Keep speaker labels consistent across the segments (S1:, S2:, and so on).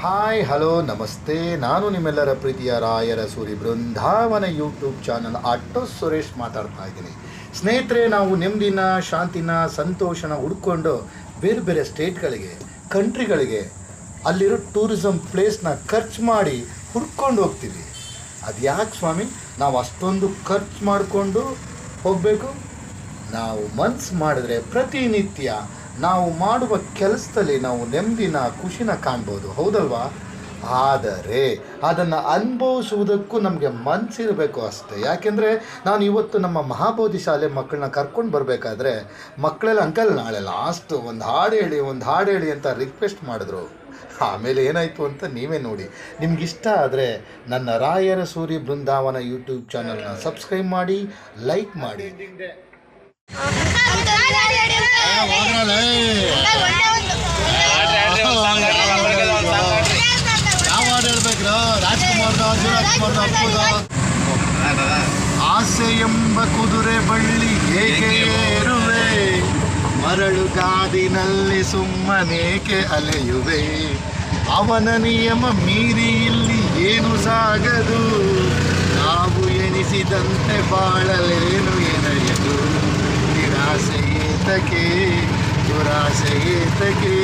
S1: Hi hello ನಮಸ್ತೆ. ನಾನು ನಿಮ್ಮೆಲ್ಲರ ಪ್ರೀತಿಯ ರಾಯರ ಸೂರಿ ಬೃಂದಾವನ ಯೂಟ್ಯೂಬ್ ಚಾನಲ್ ಆಟೋ ಸುರೇಶ್ ಮಾತಾಡ್ತಾ ಇದ್ದೀನಿ. ಸ್ನೇಹಿತರೆ, ನಾವು ನೆಮ್ಮದಿನ, ಶಾಂತಿನ, ಸಂತೋಷನ ಹುಡ್ಕೊಂಡು ಬೇರೆ ಬೇರೆ ಸ್ಟೇಟ್ಗಳಿಗೆ, ಕಂಟ್ರಿಗಳಿಗೆ, ಅಲ್ಲಿರೋ ಟೂರಿಸಮ್ ಪ್ಲೇಸ್ನ ಖರ್ಚು ಮಾಡಿ ಹುಡ್ಕೊಂಡು ಹೋಗ್ತೀವಿ. ಅದು ಯಾಕೆ ಸ್ವಾಮಿ ನಾವು ಅಷ್ಟೊಂದು ಖರ್ಚು ಮಾಡಿಕೊಂಡು ಹೋಗಬೇಕು? ನಾವು ಮನ್ಸು ಮಾಡಿದ್ರೆ ಪ್ರತಿನಿತ್ಯ ನಾವು ಮಾಡುವ ಕೆಲಸದಲ್ಲಿ ನಾವು ನೆಮ್ಮದಿನ, ಖುಷಿನ ಕಾಣ್ಬೋದು, ಹೌದಲ್ವಾ? ಆದರೆ ಅದನ್ನು ಅನುಭವಿಸುವುದಕ್ಕೂ ನಮಗೆ ಮನಸ್ಸಿರಬೇಕು ಅಷ್ಟೇ. ಯಾಕೆಂದರೆ ನಾನು ಇವತ್ತು ನಮ್ಮ ಮಹಾಬೋಧಿ ಶಾಲೆ ಮಕ್ಕಳನ್ನ ಕರ್ಕೊಂಡು ಬರಬೇಕಾದ್ರೆ ಮಕ್ಕಳೆಲ್ಲ ಅಂಕಲ್ ನಾಳೆ ಲಾಸ್ಟು ಒಂದು ಹಾಡು ಹೇಳಿ ಅಂತ ರಿಕ್ವೆಸ್ಟ್ ಮಾಡಿದ್ರು. ಆಮೇಲೆ ಏನಾಯಿತು ಅಂತ ನೀವೇ ನೋಡಿ. ನಿಮಗಿಷ್ಟ ಆದರೆ ನನ್ನ ರಾಯರ ಸೂರಿ ಬೃಂದಾವನ ಯೂಟ್ಯೂಬ್ ಚಾನಲ್ನ ಸಬ್ಸ್ಕ್ರೈಬ್ ಮಾಡಿ, ಲೈಕ್ ಮಾಡಿ. ಆಸೆ ಎಂಬ ಕುದುರೆ ಬಳ್ಳಿ ಏಕೆ ಏರುವೆ, ಮರಳು ಗಾದಿನಲ್ಲಿ ಸುಮ್ಮನೇಕೆ ಅಲೆಯುವೆ, ಅವನ ನಿಯಮ ಮೀರಿ ಇಲ್ಲಿ ಏನು ಸಾಗದು, ನಾವು ಎನಿಸಿದಂತೆ ಬಾಳಲೇನು ಎನೆಯದು, ನಿರಾಸೆ ಏತಕ್ಕೆ ದುರಾಸೆ ಏತಕ್ಕೆ,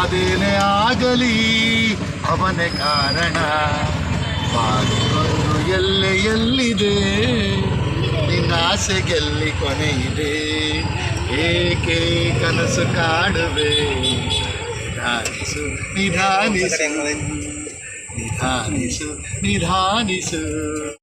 S1: ಅದೇನೇ ಆಗಲಿ ಅವನೇ ಕಾರಣ, ಬಾಗಿಲೊಂದು ಎಲ್ಲಿದೆ, ನಿನ್ನ ಆಸೆಗೆಲ್ಲಿ ಕೊನೆಯಿದೆ, ಏಕೆ ಕನಸು ಕಾಡುವೆ, ನಿಧಾನಿಸು ನಿಧಾನಿಸು ನಿಧಾನಿಸು ನಿಧಾನಿಸು.